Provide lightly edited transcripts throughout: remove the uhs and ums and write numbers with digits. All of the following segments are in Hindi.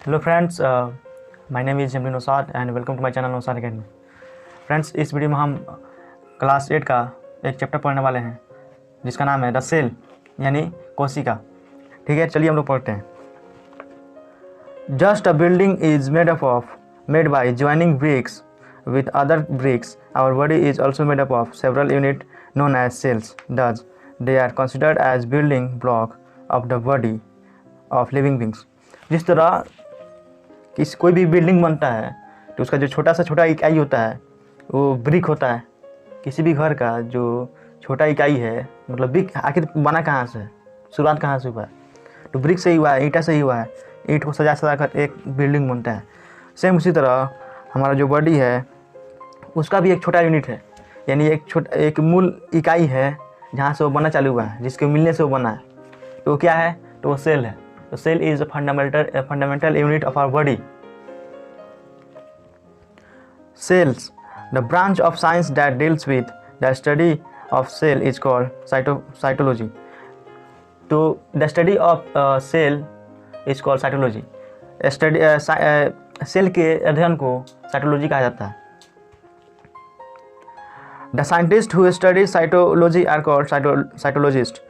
Hello friends, my name is Jamri Naushad and welcome to my channel Naushad academy. Friends, इस वीडियो में हम क्लास 8 का एक चैप्टर पढ़ने वाले हैं जिसका नाम है द सेल यानी कोशिका। ठीक है, चलिए हम लोग पढ़ते हैं। Just a building is made by joining bricks with other bricks. Our body is also made up of several units known as cells. Thus, they are considered as building block of the body of living beings. जिस तरह कोई भी बिल्डिंग बनता है तो उसका जो छोटा सा छोटा इकाई होता है वो ब्रिक होता है। किसी भी घर का जो छोटा इकाई है, मतलब ब्रिक आखिर बना कहाँ से है, शुरुआत कहाँ से हुआ है, तो ब्रिक से ही हुआ है, ईंटा से ही हुआ है। ईंट को सजा सजा कर एक बिल्डिंग बनता है। सेम उसी तरह हमारा जो बॉडी है उसका भी एक छोटा यूनिट है, यानी एक मूल इकाई है जहाँ से वो बनना चालू हुआ है, जिसके मिलने से वो बना है। तो वो क्या है? तो वो सेल है। तो cell is fundamental unit of our body. Cells, the branch of science that deals with the study of cell is called cytology. तो the study of cell is called cytology. Cell के अध्ययन को साइटोलॉजी कहा जाता है। The scientist who study cytology are called cytologist.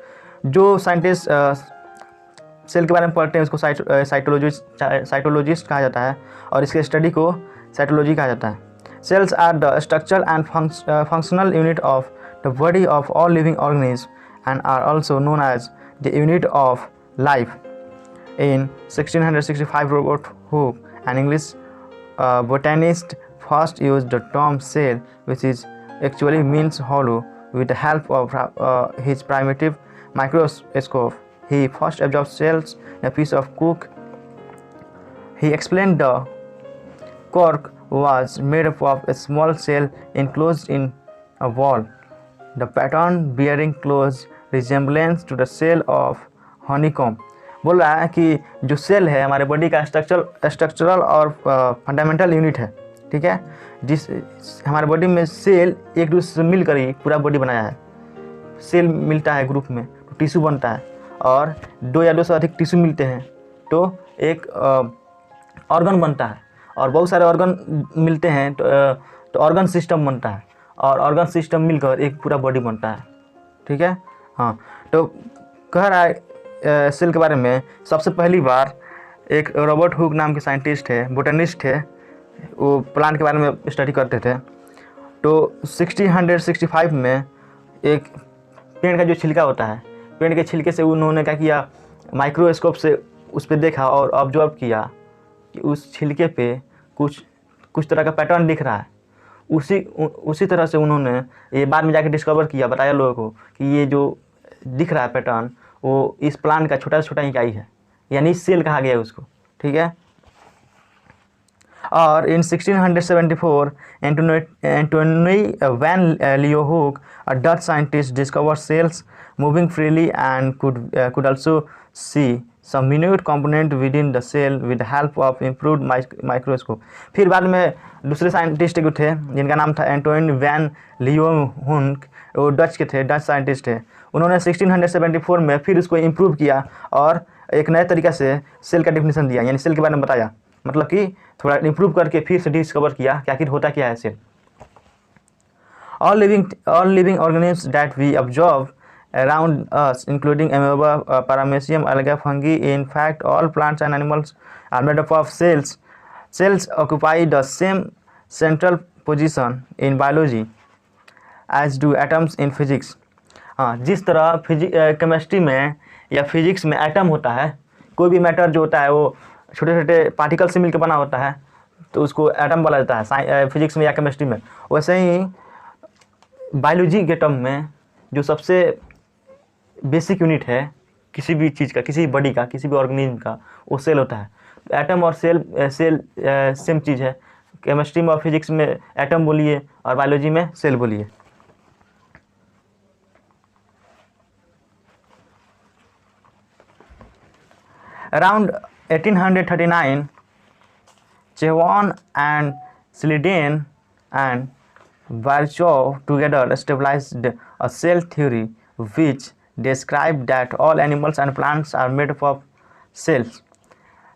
जो साइंटिस्ट सेल के बारे में पढ़ते हैं उसको साइटोलॉजिस्ट कहा जाता है, और इसके स्टडी को साइटोलॉजी कहा जाता है। Cells are the structural and functional unit of the body of all living organism and are also known as the unit of life. In 1665, Robert Hooke, an English botanist, first used the term cell, which is actually means hollow, with the help of his primitive microscope. He first observed cells in a piece of cork. He explained the cork was made up of a small cell enclosed in a wall, the pattern bearing close resemblance to the cell of honeycomb. बोल रहा है कि जो सेल है हमारे बॉडी का स्ट्रक्चरल और फंडामेंटल यूनिट है। ठीक है, जिस हमारे बॉडी में सेल एक दूसरे से मिलकर ही पूरा बॉडी बनाया है। सेल मिलता है ग्रुप में तो टिश्यू बनता है, और दो या दो से अधिक टिश्यू मिलते हैं तो एक ऑर्गन बनता है, और बहुत सारे ऑर्गन मिलते हैं तो ऑर्गन सिस्टम बनता है, और ऑर्गन सिस्टम मिलकर एक पूरा बॉडी बनता है। ठीक है, हाँ। तो कह रहा है सेल के बारे में सबसे पहली बार एक रॉबर्ट हुक नाम के साइंटिस्ट है, बोटनिस्ट है, वो प्लांट के बारे में स्टडी करते थे। तो 1665 में एक पेड़ का जो छिलका होता है, पेड़ के छिलके से उन्होंने क्या किया, माइक्रोस्कोप से उस पर देखा और ऑब्जर्व किया कि उस छिलके पे कुछ तरह का पैटर्न दिख रहा है। उसी तरह से उन्होंने ये बाद में जाके डिस्कवर किया, बताया लोगों को कि ये जो दिख रहा है पैटर्न वो इस प्लांट का छोटा से छोटा इकाई है, यानी सेल कहा गया है उसको। ठीक है, और in 1674 Antonie van Leeuwenhoek, a Dutch scientist, discover cells moving freely and could also see some minute component within the cell with the help of improved microscope. फिर बाद में दूसरे साइंटिस्ट थे जिनका नाम था एंटोनी वैन लियोहुक, वो डच के थे, डच साइंटिस्ट है। उन्होंने 1674 में फिर उसको इम्प्रूव किया और एक नए तरीक़ा से सेल का डेफिनेशन दिया, यानी सेल के बारे में बताया, मतलब कि थोड़ा इम्प्रूव करके फिर से डिस्कवर किया कि आखिर होता क्या है cell. All living organisms that we observe around us, including amoeba, paramecium, algae, fungi, in fact all plants and animals are made up of cells. Cells occupy the same central position in biology as do atoms in physics. हाँ, जिस तरह केमिस्ट्री में या फिजिक्स में एटम होता है, कोई भी मैटर जो होता है वो छोटे छोटे पार्टिकल से मिलकर बना होता है, तो उसको एटम बोला जाता है फिजिक्स में या केमिस्ट्री में। वैसे ही बायोलॉजी के टर्म में जो सबसे बेसिक यूनिट है किसी भी चीज़ का, किसी भी बॉडी का, किसी भी ऑर्गेनिज्म का, वो सेल होता है। एटम और सेल सेम चीज़ है। केमिस्ट्री में और फिजिक्स में एटम बोलिए और बायोलॉजी में सेल बोलिए। Around 1839, Chevron and Slidin and Virchow together established a cell theory which described that all animals and plants are made up of cells.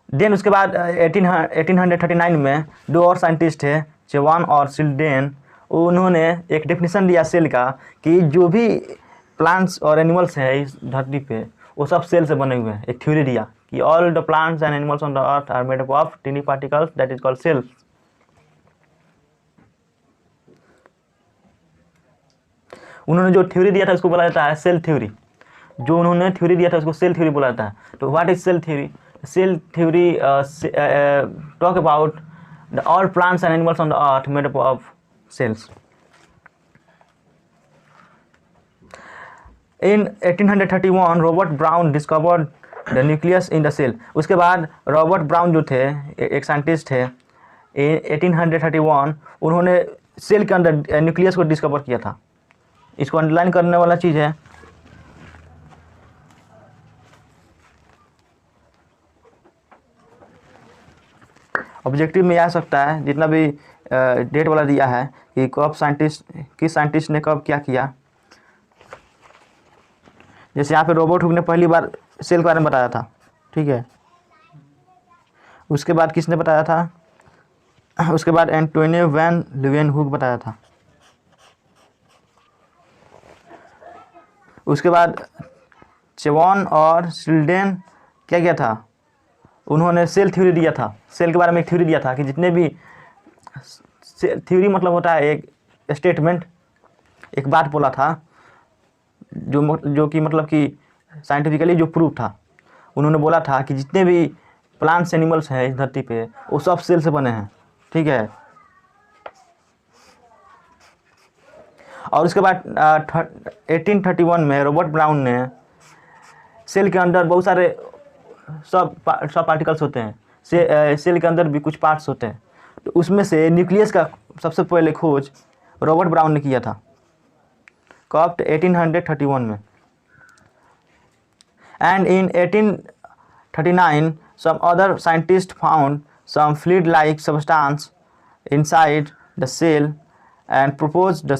Then उसके बाद 1839 में दो और साइंटिस्ट थे, चेवान और सिल्डेन। उन्होंने एक डेफिनेशन दिया सेल का कि जो भी प्लांट्स और एनिमल्स हैं इस धरती पे वो सब सेल से बने हुए हैं। एक थ्योरी दिया कि all the plants and animals on the earth are made up of tiny particles that is called cells. उन्होंने जो थ्योरी दिया था उसको बोला जाता है सेल थ्योरी। जो उन्होंने थ्योरी दिया था उसको सेल थ्योरी बोला जाता है। तो what is cell theory? Cell theory talk about the all plants and animals on the earth made up of cells. In 1831 Robert Brown discovered the nucleus in the cell. उसके बाद रॉबर्ट ब्राउन जो थे एक साइंटिस्ट थे, 1831 उन्होंने सेल के अंदर न्यूक्लियस को डिस्कवर किया था। इसको अंडरलाइन करने वाला चीज़ है ऑब्जेक्टिव में आ सकता है जितना भी डेट वाला दिया है कि कब किस साइंटिस्ट ने कब क्या किया। जैसे यहाँ पे रॉबर्ट हुक ने पहली बार सेल के बारे में बताया था, ठीक है। उसके बाद किसने बताया था? उसके बाद एंटोनियो वैन लीeuwenhoek बताया था। उसके बाद चेवान और सिल्डेन क्या किया था? उन्होंने सेल थ्योरी दिया था। सेल के बारे में एक थ्योरी दिया था कि जितने भी थ्योरी मतलब होता है एक स्टेटमेंट, एक बात बोला था जो कि मतलब कि साइंटिफिकली जो प्रूफ था। उन्होंने बोला था कि जितने भी प्लांट्स एनिमल्स हैं इस धरती पे वो सब सेल से बने हैं, ठीक है। और उसके बाद 1831 में रॉबर्ट ब्राउन ने सेल के अंदर बहुत सारे सब पार्टिकल्स होते हैं। सेल के अंदर भी कुछ पार्ट्स होते हैं, तो उसमें से न्यूक्लियस का सबसे पहले खोज रॉबर्ट ब्राउन ने किया था कब? 1831 में। And in 1839 some other scientists found some fluid-like substance inside the cell and proposed the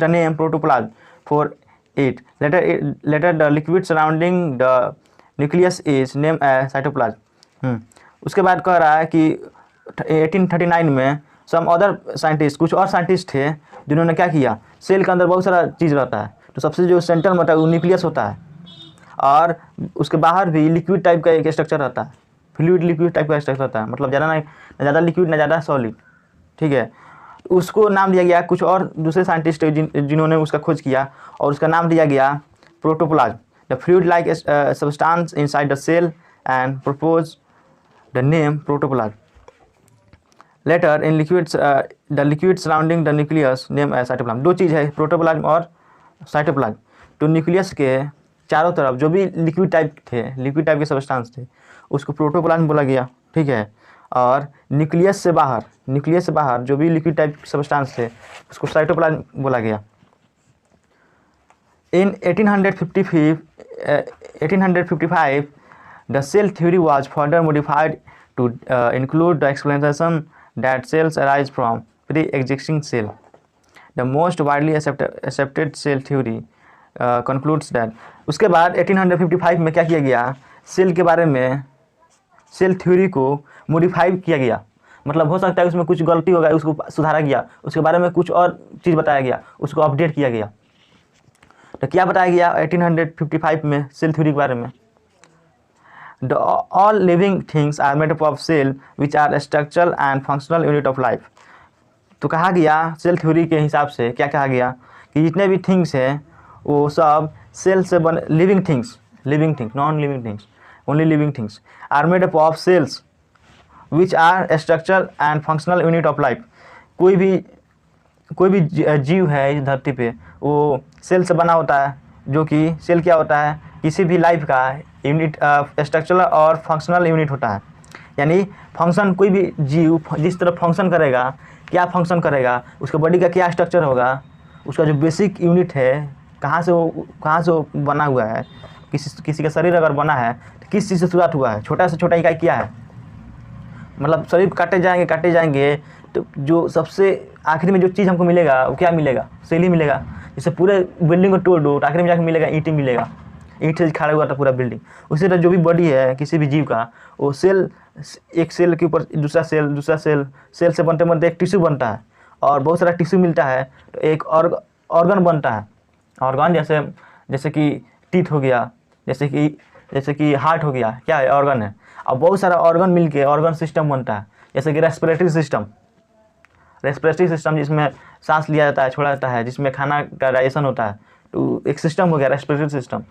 name protoplasm for it. Later the liquid surrounding the nucleus is named as cytoplasm. उसके बाद कह रहा है कि 1839 में some other scientists, कुछ और साइंटिस्ट थे जिन्होंने क्या किया, सेल के अंदर बहुत सारा चीज़ रहता है, तो सबसे जो सेंटर में होता है वो न्यूक्लियस होता है, और उसके बाहर भी लिक्विड टाइप का एक स्ट्रक्चर रहता है, फ्लूइड लिक्विड टाइप का स्ट्रक्चर रहता है, मतलब ना ज़्यादा लिक्विड ना ज़्यादा सॉलिड, ठीक है। उसको नाम दिया गया, कुछ और दूसरे साइंटिस्ट जिन्होंने उसका खोज किया, और उसका नाम दिया गया protoplasm, the fluid like substance inside the cell, and propose the name protoplasm. Later in liquids the liquid surrounding the nucleus name as cytoplasm. दो चीज़ है, प्रोटोप्लाज्म और साइटोप्लाज्म। तो न्यूक्लियस के चारों तरफ जो भी लिक्विड टाइप के सब्सटेंस थे उसको प्रोटोप्लाज्म बोला गया, ठीक है। और न्यूक्लियस से बाहर जो भी लिक्विड टाइप सब्सटेंस थे उसको साइटोप्लाज्म बोला गया। In 1855 the cell theory was further modified to include the explanation that cells arise from pre existing cell. The most widely accepted cell theory concludes that. उसके बाद 1855 में क्या किया गया, सेल के बारे में सेल थ्योरी को मॉडिफाई किया गया, मतलब हो सकता है उसमें कुछ गलती हो गया, उसको सुधारा गया, उसके बारे में कुछ और चीज़ बताया गया, उसको अपडेट किया गया। तो क्या बताया गया 1855 में सेल थ्योरी के बारे में? The all living things are made up of cell which are structural and functional unit of life. तो कहा गया सेल थ्योरी के हिसाब से क्या कहा गया कि जितने भी थिंग्स हैं वो सब सेल से बने, living things, non living things, only living things are made up of cells which are structural and functional unit of life. कोई भी जीव है इस धरती पे वो सेल से बना होता है, जो कि सेल क्या होता है, किसी भी लाइफ का यूनिट, स्ट्रक्चरल और फंक्शनल यूनिट होता है। यानी फंक्शन, कोई भी जीव जिस तरह फंक्शन करेगा, क्या फंक्शन करेगा, उसका बॉडी का क्या स्ट्रक्चर होगा, उसका जो बेसिक यूनिट है, कहाँ से वो बना हुआ है, किसी का शरीर अगर बना है तो किस चीज़ से शुरुआत हुआ है, छोटा से छोटा इकाई क्या है, मतलब शरीर काटे जाएंगे तो जो सबसे आखिरी में जो चीज़ हमको मिलेगा वो क्या मिलेगा, सेल ही मिलेगा। जैसे पूरे बिल्डिंग को तोड़ दो तो आखिरी में जाकर मिलेगा ईंट मिलेगा, ईंट से खड़ा हुआ था पूरा बिल्डिंग। उसी तरह जो भी बॉडी है किसी भी जीव का, वो सेल, एक सेल के ऊपर दूसरा सेल, सेल से बनते बनते एक टिश्यू बनता है और बहुत सारा टिश्यू मिलता है तो एक ऑर्गन बनता है। ऑर्गन जैसे कि टीथ हो गया, जैसे कि हार्ट हो गया, क्या है, ऑर्गन है। अब बहुत सारा ऑर्गन मिलके ऑर्गन सिस्टम बनता है, जैसे कि रेस्पिरेटरी सिस्टम जिसमें सांस लिया जाता है, छोड़ा जाता है, जिसमें खाना का डाइजेशन होता है, तो एक सिस्टम हो गया रेस्पिरेटरी सिस्टम।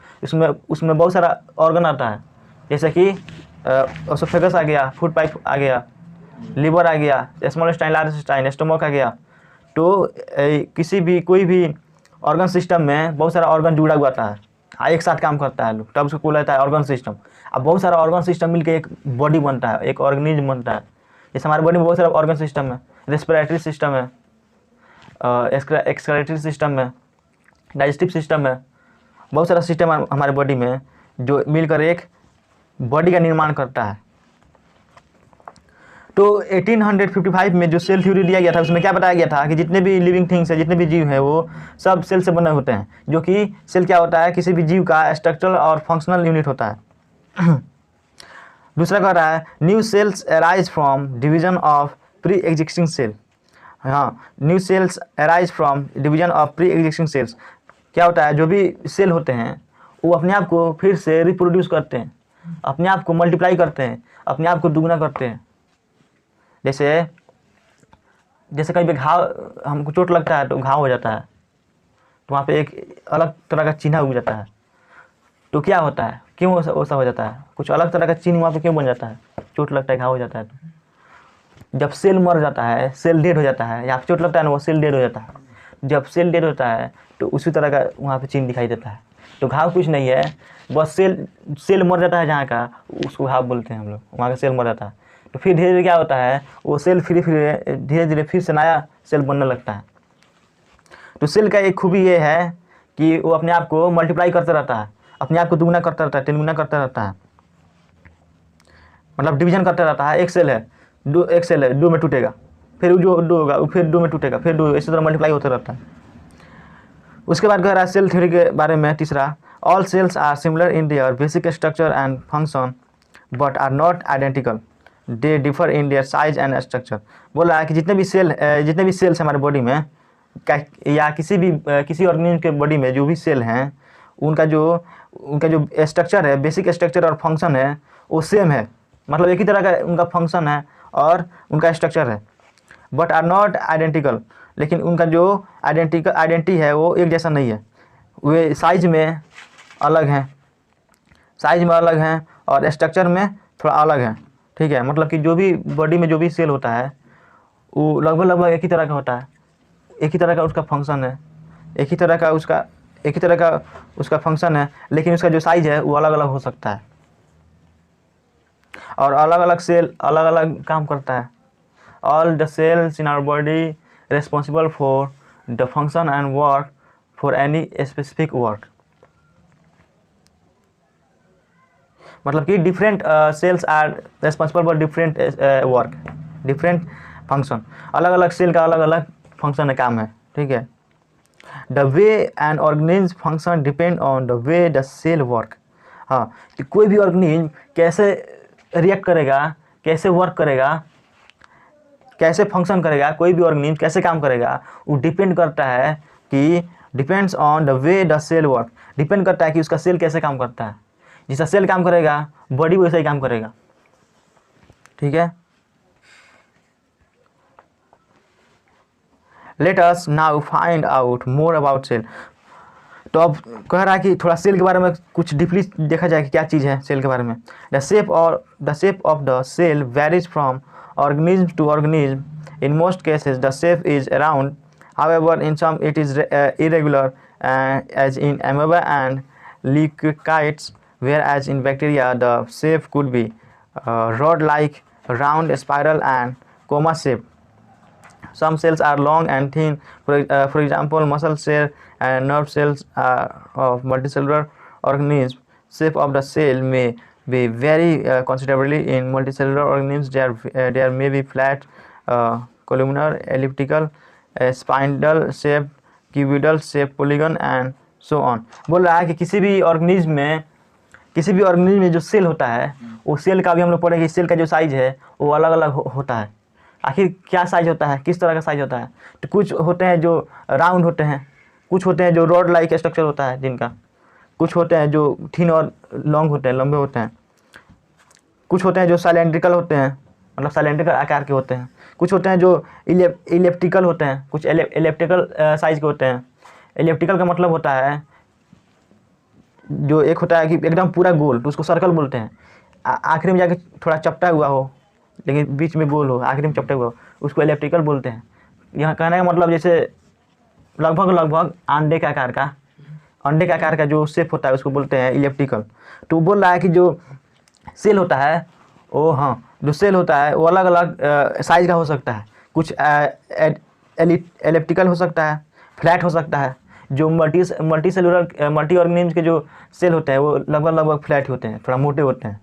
उसमें बहुत सारा ऑर्गन आता है, जैसे कि ओसोफेगस आ गया, फूड पाइप आ गया, लीवर आ गया, small intestine, large intestine, stomach आ गया। तो कोई भी ऑर्गन सिस्टम में बहुत सारा ऑर्गन जुड़ा हुआ था, एक साथ काम करता है, तब उसको बोला जाता है ऑर्गन सिस्टम। अब बहुत सारा ऑर्गन सिस्टम मिलकर एक बॉडी बनता है, एक ऑर्गेनिज्म बनता है। जैसे हमारे बॉडी में बहुत सारा ऑर्गन सिस्टम है, रेस्पिरेटरी सिस्टम है, एक्सक्रेटरी सिस्टम है, डाइजेस्टिव सिस्टम है, बहुत सारा सिस्टम हमारे बॉडी में जो मिलकर एक बॉडी का निर्माण करता है। तो 1855 में जो सेल थ्योरी दिया गया था उसमें क्या बताया गया था कि जितने भी लिविंग थिंग्स है, जितने भी जीव हैं, वो सब सेल से बने होते हैं। जो कि सेल क्या होता है, किसी भी जीव का स्ट्रक्चरल और फंक्शनल यूनिट होता है। दूसरा कह रहा है new cells arise from division of pre existing cell. हाँ, new cells arise from division of pre existing cells. क्या होता है, जो भी सेल होते हैं वो अपने आप को फिर से रिप्रोड्यूस करते हैं, अपने आप को मल्टीप्लाई करते हैं, अपने आप को दुगना करते हैं। जैसे कहीं पे घाव, हमको चोट लगता है तो घाव हो जाता है, तो वहाँ पे एक अलग तरह का चिन्ह उग जाता है। तो क्या होता है, क्यों वैसा हो जाता है, कुछ अलग तरह का चिन्ह वहाँ पे क्यों बन जाता है, चोट लगता है, घाव हो जाता है। तो जब सेल मर जाता है, सेल डेड हो जाता है, या चोट लगता है ना, वो सेल डेड हो जाता है। जब सेल डेड होता है तो उसी तरह का वहाँ पे चिन्ह दिखाई देता है। तो घाव कुछ नहीं है, बस सेल मर जाता है जहाँ का, उसको घाव बोलते हैं हम लोग, वहाँ का सेल मर जाता है। तो फिर धीरे धीरे क्या होता है, वो सेल धीरे धीरे फिर से नया सेल बनने लगता है। तो सेल का एक खूबी ये है कि वो अपने आप को मल्टीप्लाई करता रहता है, अपने आप को दुगना करता रहता है, तिगुना करता रहता है, मतलब डिवीजन करता रहता है। एक सेल है, दो में टूटेगा, फिर जो दो होगा फिर दो में टूटेगा, फिर दो, इसी तरह मल्टीप्लाई होता रहता है। उसके बाद कह रहा है सेल थ्योरी के बारे में तीसरा, all cells are similar in their basic structure and function but are not identical, they differ in their size and structure. बोल रहा है कि जितने भी सेल्स हमारे बॉडी में या किसी ऑर्गेनिज्म के बॉडी में जो भी सेल हैं, उनका जो स्ट्रक्चर है, बेसिक स्ट्रक्चर और फंक्शन है, वो सेम है, मतलब एक ही तरह का उनका फंक्शन है और उनका स्ट्रक्चर है। बट आर नॉट आइडेंटिकल, लेकिन उनका जो आइडेंटिटी है वो एक जैसा नहीं है, वे साइज में अलग हैं और स्ट्रक्चर में थोड़ा अलग है। ठीक है, मतलब कि जो भी बॉडी में जो भी सेल होता है वो लगभग एक ही तरह का होता है, एक ही तरह का उसका फंक्शन है, एक ही तरह का उसका फंक्शन है, लेकिन उसका जो साइज है वो अलग अलग हो सकता है और अलग अलग सेल अलग अलग काम करता है। All the cells in our body responsible for the function and work for any specific work। मतलब कि different cells are responsible for different work, different function, अलग अलग सेल का अलग अलग फंक्शन है, काम है। ठीक है, the way an organism function depend on the way the cell work. हाँ, कि कोई भी ऑर्गेनिज्म कैसे रिएक्ट करेगा, कैसे वर्क करेगा, कैसे फंक्शन करेगा, कोई भी ऑर्गेनिज्म कैसे काम करेगा, वो डिपेंड करता है कि depends on the way the cell work, depend करता है कि उसका सेल कैसे काम करता है। जैसा सेल काम करेगा बॉडी वैसा ही काम करेगा। ठीक है, let us now find out more about cell. तो अब कह रहा है कि थोड़ा सेल के बारे में कुछ डीपली देखा जाए कि क्या चीज़ है सेल के बारे में। The shape of the cell varies from organism to organism. In most cases the shape is round, however in some it is irregular, as in amoeba and leucocytes, whereas in bacteria the shape could be rod like, round, spiral and coma shape. Some cells are long and thin, for example muscle cell and nerve cells of multicellular organisms. Shape of the cell may be vary considerably. In multicellular organisms there may be flat, columnar, elliptical, spindle shaped, cuboidal shaped, polygon and so on. बोल रहा है कि किसी भी ऑर्गेनिज्म में जो सेल होता है वो सेल का भी हम लोग पढ़ेंगे, सेल का जो साइज है वो अलग अलग होता है। आखिर क्या साइज होता है, किस तरह का साइज होता है? तो कुछ होते हैं जो राउंड होते हैं, कुछ होते हैं जो रॉड लाइक स्ट्रक्चर होता है जिनका, कुछ होते हैं जो थिन और लॉन्ग होते हैं, लंबे होते हैं, कुछ होते हैं जो साइलेंड्रिकल होते हैं, मतलब साइलेंड्रिकल आकार के होते हैं, कुछ होते हैं जो इलेप्टिकल होते हैं, कुछ इलेप्टिकल साइज के होते हैं। इलेप्टिकल का मतलब होता है जो एक होता है कि एकदम पूरा गोल, तो उसको सर्कल बोलते हैं, आखिरी में जाके थोड़ा चपटा हुआ हो लेकिन बीच में गोल हो, आखिरी में चपटा हुआ हो, उसको इलेप्टिकल बोलते हैं। यहाँ कहने का मतलब जैसे लगभग अंडे के आकार का जो शेप होता है उसको बोलते हैं इलेप्टिकल। तो बोल रहा है कि जो सेल होता है वो, हाँ, जो सेल होता है वो अलग अलग साइज का हो सकता है। कुछ एलिप्टिकल हो सकता है, फ्लैट हो सकता है। जो मल्टी सेलुलर मल्टी ऑर्गेनिज्म के जो सेल होते हैं वो लगभग फ्लैट होते हैं, थोड़ा मोटे होते हैं।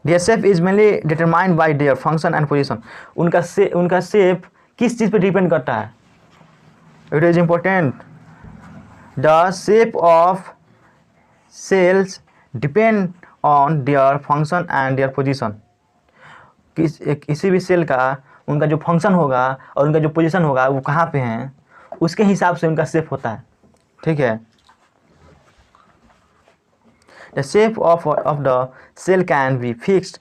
Their shape is mainly determined by their function and position। उनका शेप किस चीज़ पे डिपेंड करता है? It is important। The shape of cells depend on their function and their position। किसी भी सेल का उनका जो फंक्शन होगा और उनका जो पोजीशन होगा वो कहाँ पे हैं, उसके हिसाब से उनका शेप होता है। ठीक है। The shape of the cell can be fixed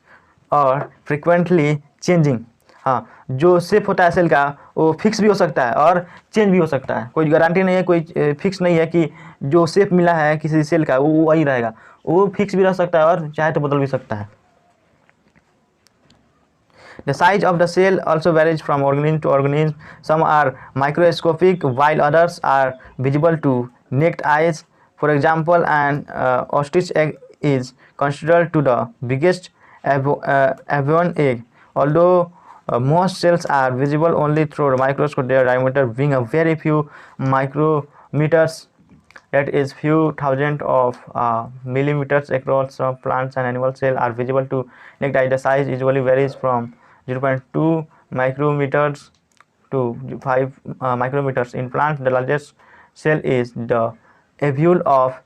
or frequently changing। हाँ, जो शेप होता है सेल का वो फिक्स भी हो सकता है और चेंज भी हो सकता है। कोई गारंटी नहीं है, कोई फिक्स नहीं है कि जो शेप मिला है किसी सेल का वो वही रहेगा। वो फिक्स भी रह सकता है और चाहे तो बदल भी सकता है। The size of the cell also varies from organism to organism। Some are microscopic while others are visible to naked eyes। For example, an ostrich egg is considered to the biggest avian egg, although most cells are visible only through a microscope, their diameter being a very few micrometers, that is few thousand of millimeters across. Some plants and animal cells are visible to naked eye. The size usually varies from 0.2 micrometers to 5 micrometers. In plants, the largest cell is the ovule of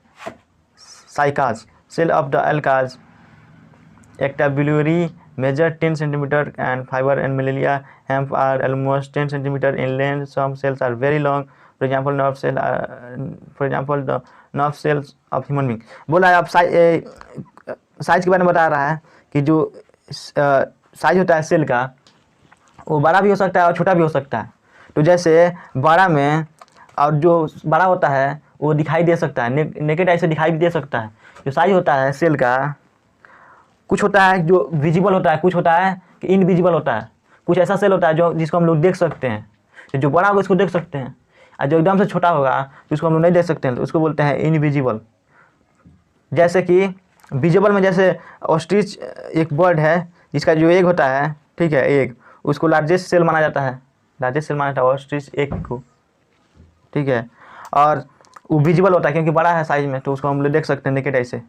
cycas. Cell of the algas actabulary measure 10 cm and fiber and mammalia hemp are almost 10 cm in length. Some cells are very long, for example the nerve cells of human being। बोला है अब साइज के बारे में बता रहा है कि जो साइज होता है सेल का वो बड़ा भी हो सकता है और छोटा भी हो सकता है। तो जैसे बड़ा में, और जो बड़ा होता है वो दिखाई दे सकता है, नेकेड आई से दिखाई भी दे सकता है। जो साइज होता है सेल का, कुछ होता है जो विजिबल होता है, कुछ होता है कि इनविजिबल होता है। कुछ ऐसा सेल होता है जो जिसको हम लोग देख सकते हैं, तो जो बड़ा होगा उसको देख सकते हैं, और जो एकदम से छोटा होगा तो उसको हम लोग नहीं देख सकते हैं, तो उसको बोलते हैं इनविजिबल। जैसे कि विजिबल में जैसे ऑस्ट्रिच एक बर्ड है जिसका जो एग होता है, ठीक है, एग, उसको लार्जेस्ट सेल माना जाता है, ऑस्ट्रिच एग को, ठीक है। और वो विजिबल होता है क्योंकि बड़ा है साइज में, तो उसको हम लोग देख सकते हैं नेकेड आई से।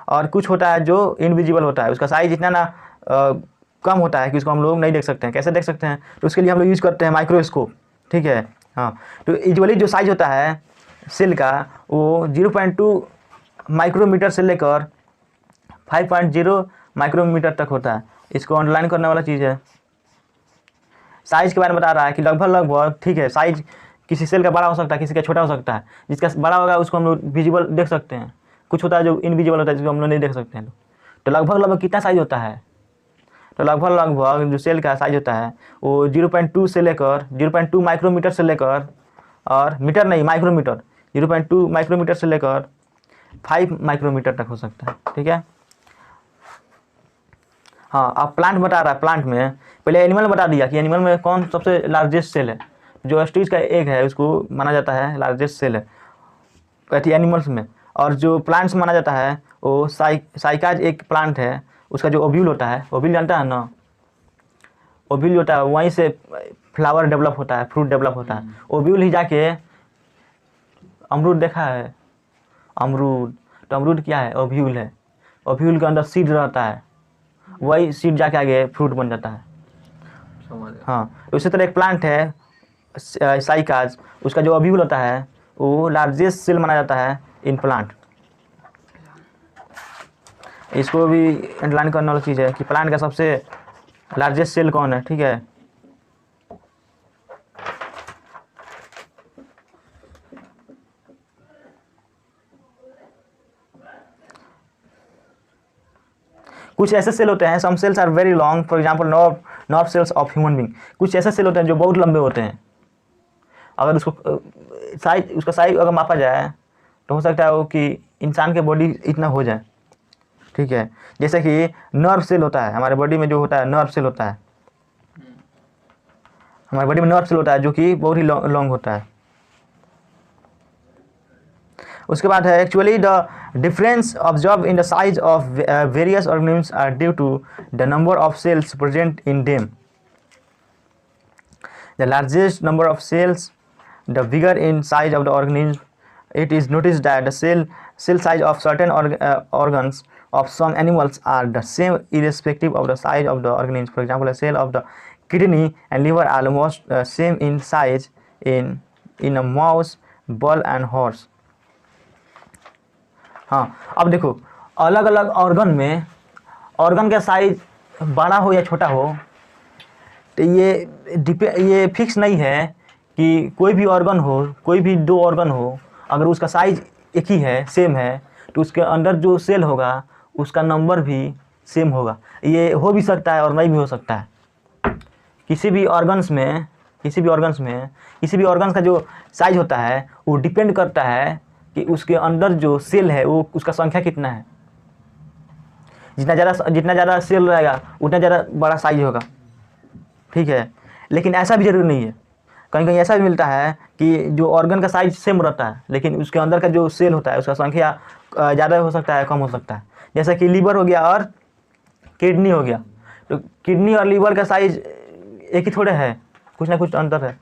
और कुछ होता है जो इनविजिबल होता है, उसका साइज इतना कम होता है कि उसको हम लोग नहीं देख सकते हैं। कैसे देख सकते हैं? तो उसके लिए हम लोग यूज़ करते हैं माइक्रोस्कोप, ठीक है। हाँ, तो यूजुअली जो साइज होता है सेल का वो 0.2 माइक्रोमीटर से लेकर 5.0 माइक्रोमीटर तक होता है। इसको अंडरलाइन करने वाला चीज़ है। साइज के बारे में बता रहा है कि लगभग, ठीक है, साइज किसी सेल का बड़ा हो सकता है, किसी का छोटा हो सकता है। जिसका बड़ा होगा उसको हम लोग विजिबल देख सकते हैं, कुछ होता है जो इनविजिबल होता है जिसको हम लोग नहीं देख सकते हैं। तो लगभग कितना साइज होता है? तो लगभग जो सेल का साइज होता है वो 0.2 से लेकर 0.2 माइक्रोमीटर से लेकर, और मीटर नहीं माइक्रोमीटर, 0.2 माइक्रोमीटर से लेकर 5 माइक्रोमीटर तक हो सकता है, ठीक है। हाँ, अब प्लांट बता रहा है। प्लांट में पहले एनिमल बता दिया कि एनिमल में कौन सबसे लार्जेस्ट सेल है। जो ऑस्ट्रिच का एग है उसको माना जाता है लार्जेस्ट सेल है कहती एनिमल्स में। और जो प्लांट्स माना जाता है वो साइकाज एक प्लांट है, उसका जो ओव्यूल होता है, ओव्यूल जानता है ना, ओव्यूल होता है, वहीं से फ्लावर डेवलप होता है, फ्रूट डेवलप होता है। ओव्यूल ही जाके अमरूद देखा है, अमरूद, तो अमरूद क्या है? ओव्यूल है। ओव्यूल के अंदर सीड रहता है, वही सीड जाके आगे फ्रूट बन जाता है। हाँ, तो इसी तरह एक प्लांट है साइकाज, उसका जो अभिवल होता है वो लार्जेस्ट सेल माना जाता है इन प्लांट। इसको भी अंडरलाइन करने वाली चीज़ है कि प्लांट का सबसे लार्जेस्ट सेल कौन है, ठीक है। कुछ ऐसे सेल होते हैं, some cells are very long, for example nerve cells of human being. कुछ ऐसे सेल होते हैं जो बहुत लंबे होते हैं, अगर उसको उसका साइज अगर मापा जाए तो हो सकता है वो कि इंसान के बॉडी इतना हो जाए, ठीक है। जैसे कि नर्व सेल होता है हमारे बॉडी में, जो होता है नर्व सेल होता है, हमारे बॉडी में नर्व सेल होता है जो कि बहुत ही लॉन्ग होता है। उसके बाद है actually the difference observe in the size of various organisms are due to the number of cells present in them. The largest number of cells, the bigger in size of the organism. It is noticed that the cell size of certain organs of some animals are the same irrespective of the size of the organism. For example, a cell of the kidney and liver are almost same in size in a mouse, bull and horse. हाँ, अब देखो अलग अलग ऑर्गन में ऑर्गन का साइज बड़ा हो या छोटा हो तो ये फिक्स नहीं है कि कोई भी ऑर्गन हो, कोई भी दो ऑर्गन हो, अगर उसका साइज एक ही है, सेम है, तो उसके अंदर जो सेल होगा उसका नंबर भी सेम होगा। ये हो भी सकता है और नहीं भी हो सकता है। किसी भी ऑर्गन्स का जो साइज होता है वो डिपेंड करता है कि उसके अंदर जो सेल है वो उसका संख्या कितना है। जितना ज़्यादा सेल रहेगा उतना ज़्यादा बड़ा साइज होगा, ठीक है। लेकिन ऐसा भी जरूरी नहीं है, कहीं कहीं ऐसा भी मिलता है कि जो ऑर्गन का साइज सेम रहता है लेकिन उसके अंदर का जो सेल होता है उसका संख्या ज़्यादा हो सकता है, कम हो सकता है। जैसा कि लीवर हो गया और किडनी हो गया, तो किडनी और लीवर का साइज एक ही थोड़े है, कुछ ना कुछ अंतर है,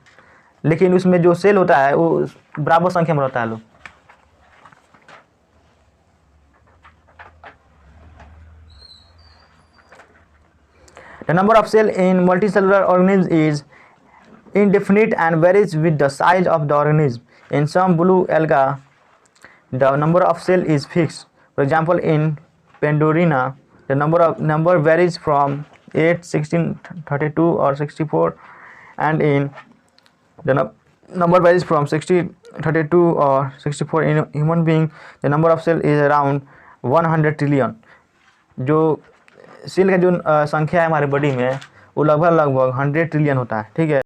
लेकिन उसमें जो सेल होता है वो बराबर संख्या में रहता है। लोग The number of cells in multicellular organisms is indefinite and varies with the size of the organism. In some blue algae, the number of cells is fixed. For example, in Pandorina, the number varies from 8, 16, 32 or 64, and in the number varies from 60, 32 or 64. In human being, the number of cells is around 100 trillion. जो सेल का जो संख्या है हमारे बॉडी में वो लगभग 100 ट्रिलियन होता है, ठीक है।